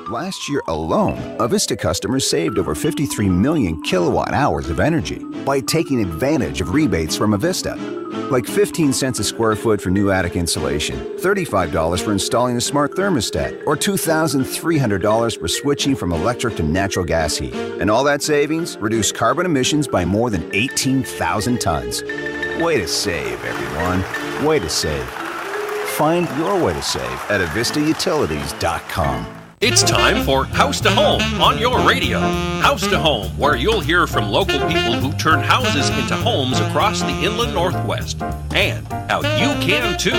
Last year alone, Avista customers saved over 53 million kilowatt hours of energy by taking advantage of rebates from Avista. Like 15 cents a square foot for new attic insulation, $35 for installing a smart thermostat, or $2,300 for switching from electric to natural gas heat. And all that savings reduced carbon emissions by more than 18,000 tons. Way to save, everyone. Way to save. Find your way to save at avistautilities.com. It's time for House to Home on your radio. House to Home, where you'll hear from local people who turn houses into homes across the inland Northwest, and how you can too.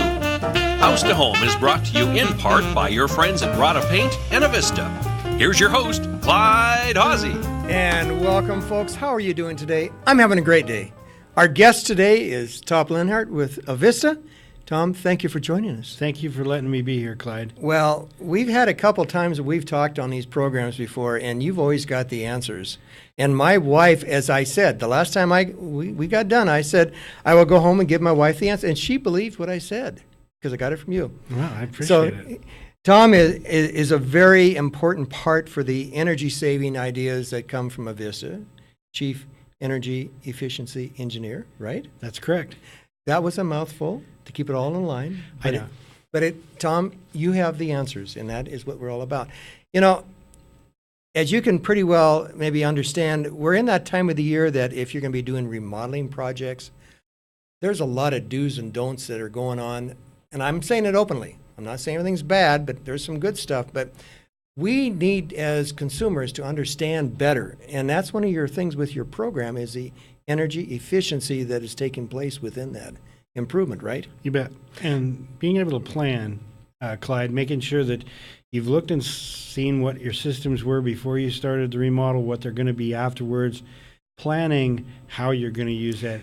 House to Home is brought to you in part by your friends at Rada Paint and Avista. Here's your host, Clyde Hawsey. And welcome, folks. How are you doing today? I'm having a great day. Our guest today is Tom Linhart with Avista. Tom, thank you for joining us. Thank you for letting me be here, Clyde. Well, we've had a couple times that we've talked on these programs before, and you've always got the answers. And my wife, as I said, the last time we got done, I said, I will go home and give my wife the answer. And she believed what I said because I got it from you. Well, I appreciate it. Tom is a very important part for the energy-saving ideas that come from Avista, Chief Energy Efficiency Engineer, right? That's correct. That was a mouthful to keep it all in line. I know. Tom, you have the answers, and that is what we're all about. You know, as you can pretty well maybe understand, we're in that time of the year that if you're going to be doing remodeling projects, there's a lot of do's and don'ts that are going on. And I'm saying it openly. I'm not saying everything's bad, but there's some good stuff. But we need, as consumers, to understand better. And that's one of your things with your program is the energy efficiency that is taking place within that improvement, right? You bet. And being able to plan, Clyde, making sure that you've looked and seen what your systems were before you started the remodel, what they're going to be afterwards, planning how you're going to use that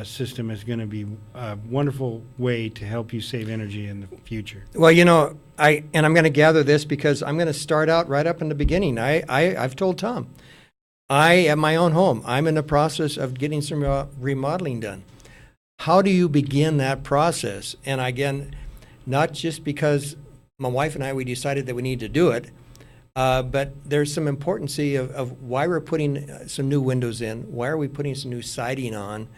system is going to be a wonderful way to help you save energy in the future. Well, you know, I'm going to gather this because I'm going to start out right up in the beginning. I've told Tom, I have my own home. I'm in the process of getting some remodeling done. How do you begin that process? And again, not just because my wife and I, we decided that we need to do it, but there's some importance of why we're putting some new windows in, why are we putting some new siding on,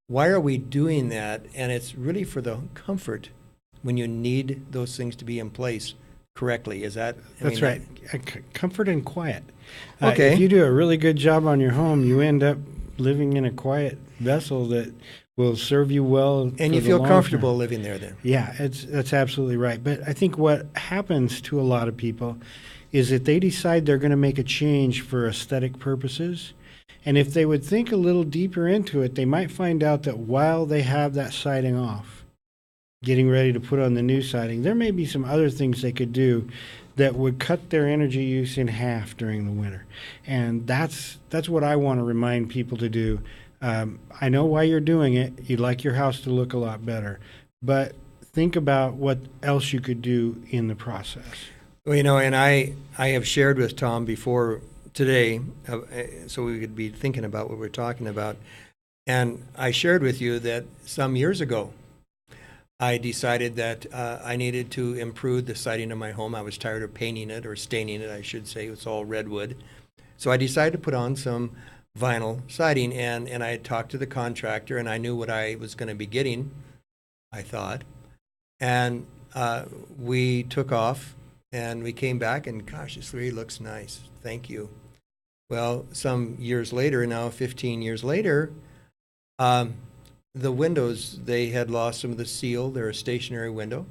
why are we doing that? And it's really for the comfort when you need those things to be in place correctly. Is that? That's right. Comfort and quiet. Okay. If you do a really good job on your home, you end up living in a quiet vessel that will serve you well. And you feel comfortable living there then. Yeah, that's absolutely right. But I think what happens to a lot of people is that they decide they're going to make a change for aesthetic purposes. And if they would think a little deeper into it, they might find out that while they have that siding off, getting ready to put on the new siding, there may be some other things they could do that would cut their energy use in half during the winter. And that's what I want to remind people to do. I know why you're doing it. You'd like your house to look a lot better. But think about what else you could do in the process. Well, you know, and I have shared with Tom before today, so we could be thinking about what we're talking about. And I shared with you that some years ago, I decided that I needed to improve the siding of my home. I was tired of painting it, or staining it, I should say. It's all redwood. So I decided to put on some vinyl siding, and I had talked to the contractor, and I knew what I was going to be getting, I thought. And we took off, and we came back, and gosh, this really looks nice. Thank you. Well, some years later, now 15 years later, the windows, they had lost some of the seal. They're a stationary window,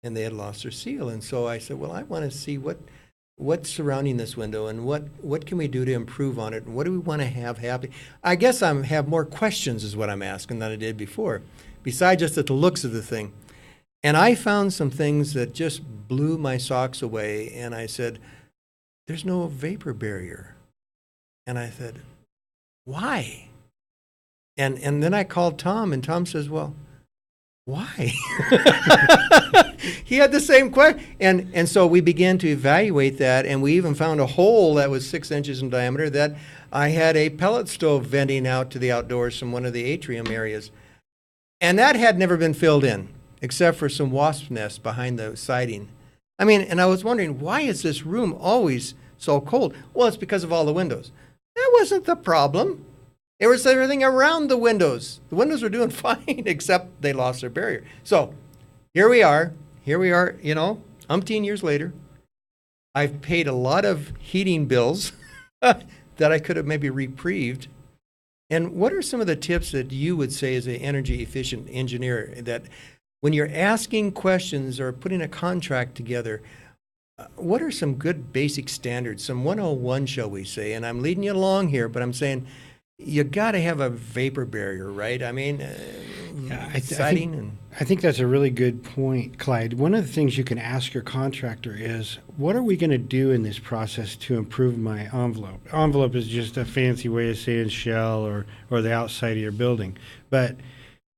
and they had lost their seal. And so I said, well, I want to see what's surrounding this window, and what can we do to improve on it, and what do we want to have happen? I guess I have more questions is what I'm asking than I did before, besides just at the looks of the thing. And I found some things that just blew my socks away, and I said, there's no vapor barrier. And I said, why? And then I called Tom, and Tom says, well, why? He had the same question. And so we began to evaluate that, and we even found a hole that was 6 inches in diameter that I had a pellet stove venting out to the outdoors from one of the atrium areas. And that had never been filled in, except for some wasp nests behind the siding. I mean, and I was wondering, why is this room always so cold? Well, it's because of all the windows. That wasn't the problem. It was everything around the windows. The windows were doing fine, except they lost their barrier. So here we are, umpteen years later. I've paid a lot of heating bills that I could have maybe reprieved. And what are some of the tips that you would say as an energy efficient engineer that when you're asking questions or putting a contract together, what are some good basic standards, some 101, shall we say? And I'm leading you along here, but I'm saying you got to have a vapor barrier, right? I mean, siding I think that's a really good point, Clyde. One of the things you can ask your contractor is, what are we going to do in this process to improve my envelope? Envelope is just a fancy way of saying shell or the outside of your building. But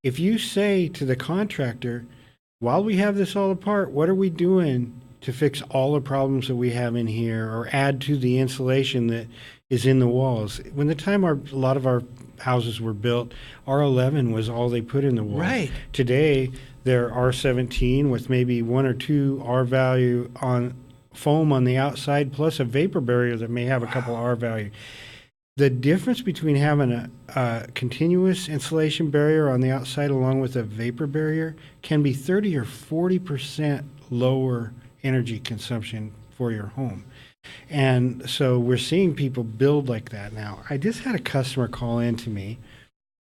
if you say to the contractor, while we have this all apart, what are we doing to fix all the problems that we have in here or add to the insulation that is in the walls? When the time a lot of our houses were built, R11 was all they put in the walls. Right. Today, they're R17 with maybe 1 or 2 R value on foam on the outside, plus a vapor barrier that may have a couple R value. The difference between having a continuous insulation barrier on the outside along with a vapor barrier can be 30 or 40% lower energy consumption for your home. And so we're seeing people build like that now. I just had a customer call in to me,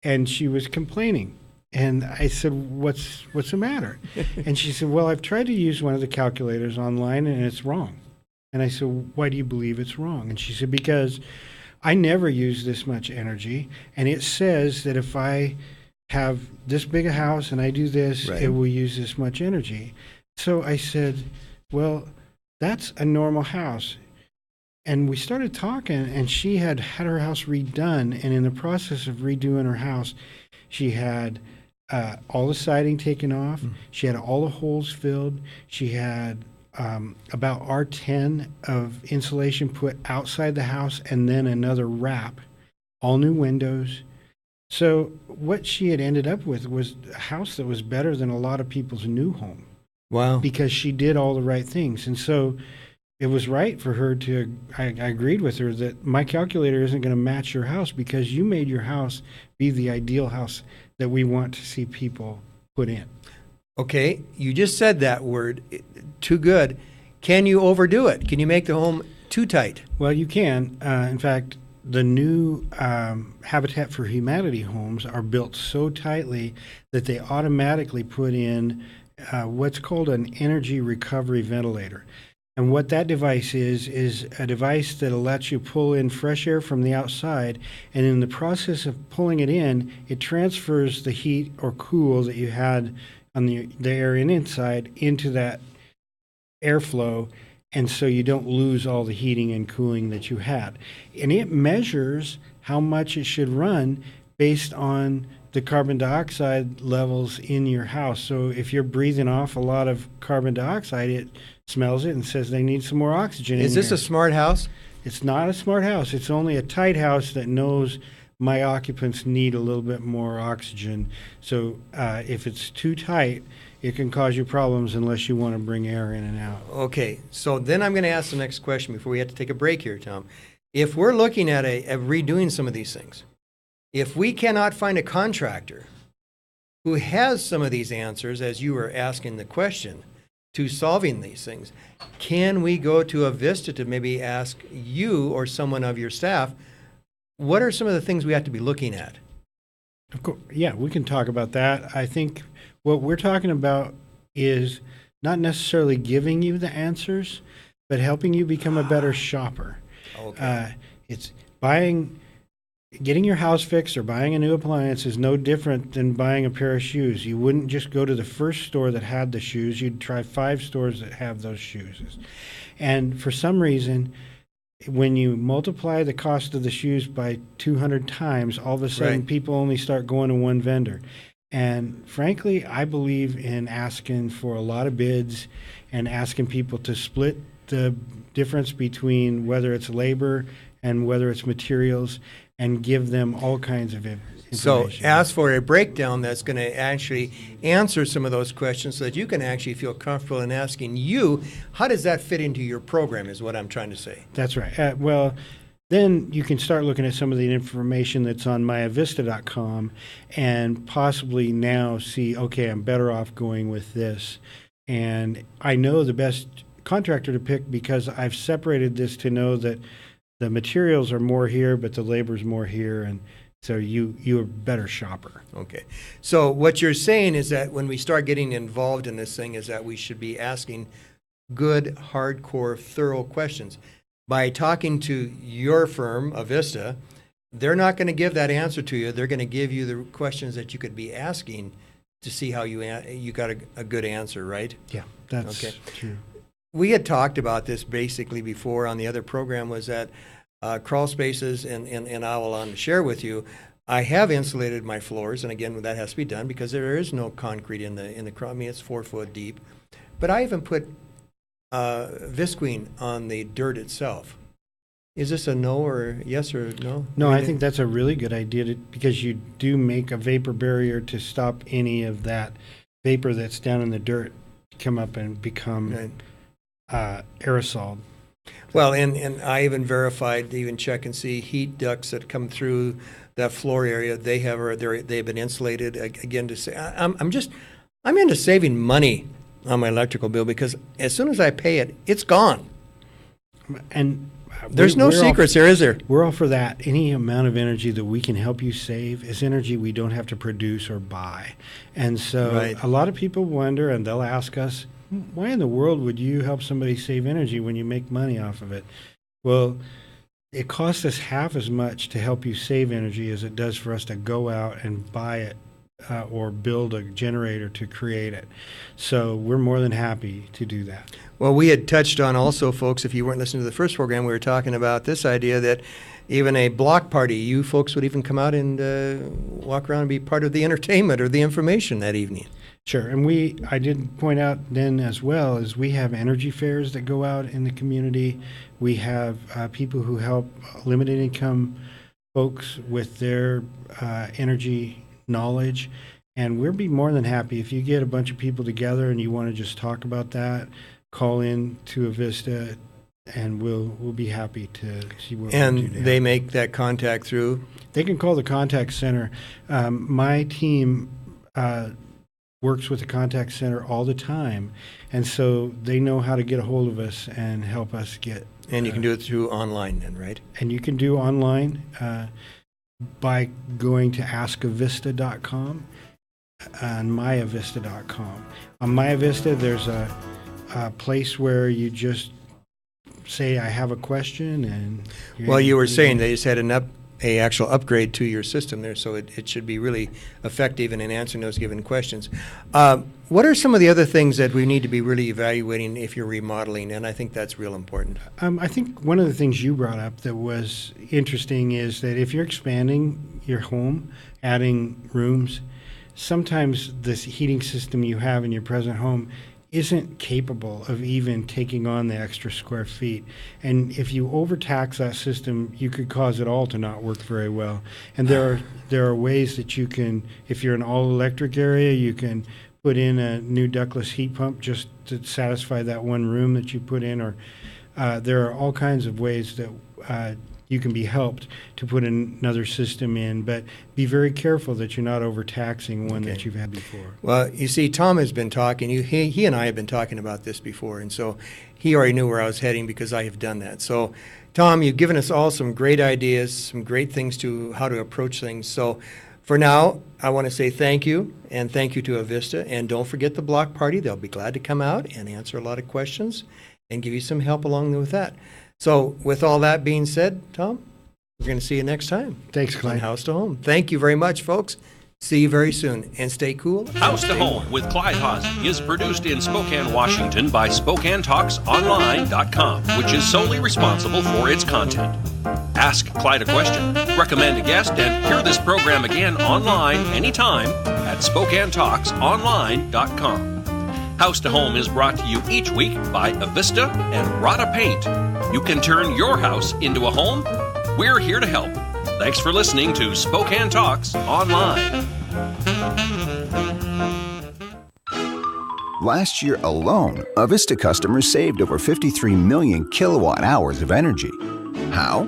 and she was complaining. And I said, what's the matter? And she said, well, I've tried to use one of the calculators online, and it's wrong. And I said, why do you believe it's wrong? And she said, because I never use this much energy, and it says that if I have this big a house and I do this, right, it will use this much energy. So I said, well, that's a normal house. And we started talking, and she had her house redone, and in the process of redoing her house, she had all the siding taken off. She had all the holes filled. She had about R10 of insulation put outside the house, and then another wrap, all new windows. So what she had ended up with was a house that was better than a lot of people's new home. Wow. Because she did all the right things. And so it was right for her to, I agreed with her that my calculator isn't going to match your house because you made your house be the ideal house that we want to see people put in. Okay, you just said that word, too good. Can you overdo it? Can you make the home too tight? Well, you can. In fact, the new Habitat for Humanity homes are built so tightly that they automatically put in what's called an energy recovery ventilator. And what that device is a device that lets you pull in fresh air from the outside, and in the process of pulling it in, it transfers the heat or cool that you had on the air inside into that airflow, and so you don't lose all the heating and cooling that you had. And it measures how much it should run based on the carbon dioxide levels in your house. So if you're breathing off a lot of carbon dioxide, it smells it and says they need some more oxygen in Is this here. a smart house? It's not a smart house. It's only a tight house that knows my occupants need a little bit more oxygen. So if it's too tight, it can cause you problems unless you want to bring air in and out. Okay, so then I'm going to ask the next question before we have to take a break here, Tom. If we're looking at redoing some of these things, if we cannot find a contractor who has some of these answers, as you were asking the question, to solving these things, can we go to Avista to maybe ask you or someone of your staff, what are some of the things we have to be looking at? Of course, yeah, we can talk about that. I think what we're talking about is not necessarily giving you the answers, but helping you become a better shopper. Okay. It's getting your house fixed or buying a new appliance is no different than buying a pair of shoes. You wouldn't just go to the first store that had the shoes. You'd try 5 stores that have those shoes. And for some reason, when you multiply the cost of the shoes by 200 times, all of a sudden Right. people only start going to one vendor. And frankly, I believe in asking for a lot of bids and asking people to split the difference between whether it's labor and whether it's materials, and give them all kinds of information. So ask for a breakdown that's going to actually answer some of those questions so that you can actually feel comfortable in asking you, how does that fit into your program is what I'm trying to say. That's right. Well, then you can start looking at some of the information that's on myavista.com and possibly now see, okay, I'm better off going with this. And I know the best contractor to pick because I've separated this to know that the materials are more here, but the labor's more here. And so you're a better shopper. Okay. So what you're saying is that when we start getting involved in this thing is that we should be asking good, hardcore, thorough questions. By talking to your firm, Avista, they're not going to give that answer to you. They're going to give you the questions that you could be asking to see how you got a good answer, right? Yeah, that's true. We had talked about this basically before on the other program was that crawl spaces, and I will share with you, I have insulated my floors, and again, that has to be done because there is no concrete in the crawl. I mean, it's 4 foot deep. But I even put visqueen on the dirt itself. Is this a no or yes or no? No, I think that's a really good idea because you do make a vapor barrier to stop any of that vapor that's down in the dirt come up and become aerosol. Well, and I even verified, even check and see heat ducts that come through that floor area. They've been insulated again. To say I'm into saving money on my electrical bill because as soon as I pay it, it's gone. And there's no secrets there, is there? We're all for that. Any amount of energy that we can help you save is energy we don't have to produce or buy. And so a lot of people wonder, and they'll ask us, why in the world would you help somebody save energy when you make money off of it? Well, it costs us half as much to help you save energy as it does for us to go out and buy it or build a generator to create it. So we're more than happy to do that. Well, we had touched on also, folks, if you weren't listening to the first program, we were talking about this idea that even a block party, you folks would even come out and walk around and be part of the entertainment or the information that evening. Sure, and I did point out then as well is we have energy fairs that go out in the community. We have people who help limited income folks with their energy knowledge, and we'll be more than happy if you get a bunch of people together and you want to just talk about that. Call in to Avista, and we'll be happy to see what we can do. And they make that contact through? They can call the contact center. My team works with the contact center all the time, and so they know how to get a hold of us and help us get. And you can do it through online then, right? And you can do online by going to askavista.com and myavista.com. On myavista, there's a place where you just say, I have a question. And well, you were saying they just had an actual upgrade to your system there, so it should be really effective in answering those given questions. What are some of the other things that we need to be really evaluating if you're remodeling? And I think that's real important. I think one of the things you brought up that was interesting is that if you're expanding your home, adding rooms, sometimes this heating system you have in your present home isn't capable of even taking on the extra square feet. And if you overtax that system, you could cause it all to not work very well. And there are ways that you can, if you're an all-electric area, you can put in a new ductless heat pump just to satisfy that one room that you put in. Or there are all kinds of ways that you can be helped to put another system in, but be very careful that you're not overtaxing one that you've had before. Well, you see, Tom has been talking. He and I have been talking about this before, and so he already knew where I was heading because I have done that. So, Tom, you've given us all some great ideas, some great things to how to approach things. So, for now, I want to say thank you, and thank you to Avista. And don't forget the block party. They'll be glad to come out and answer a lot of questions and give you some help along with that. So with all that being said, Tom, we're going to see you next time. Thanks, Clyde. On House to Home. Thank you very much, folks. See you very soon. And stay cool. House to Home with Clyde Hawsey is produced in Spokane, Washington by SpokaneTalksOnline.com, which is solely responsible for its content. Ask Clyde a question, recommend a guest, and hear this program again online anytime at SpokaneTalksOnline.com. House to Home is brought to you each week by Avista and Rada Paint. You can turn your house into a home. We're here to help. Thanks for listening to Spokane Talks Online. Last year alone, Avista customers saved over 53 million kilowatt hours of energy. How?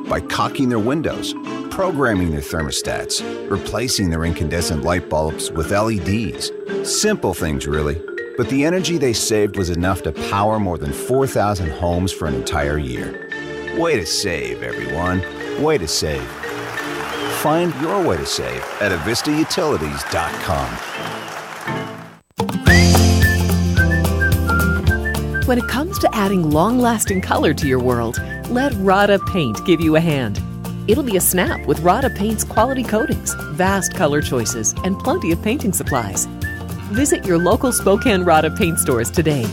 By caulking their windows, programming their thermostats, replacing their incandescent light bulbs with LEDs. Simple things, really. But the energy they saved was enough to power more than 4,000 homes for an entire year. Way to save, everyone. Way to save. Find your way to save at avistautilities.com. When it comes to adding long-lasting color to your world, let Rada Paint give you a hand. It'll be a snap with Rada Paint's quality coatings, vast color choices, and plenty of painting supplies. Visit your local Spokane Rada Paint stores today,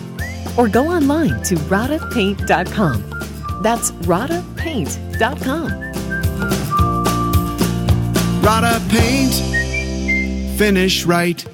or go online to radapaint.com. That's radapaint.com. Rada Paint. Finish right.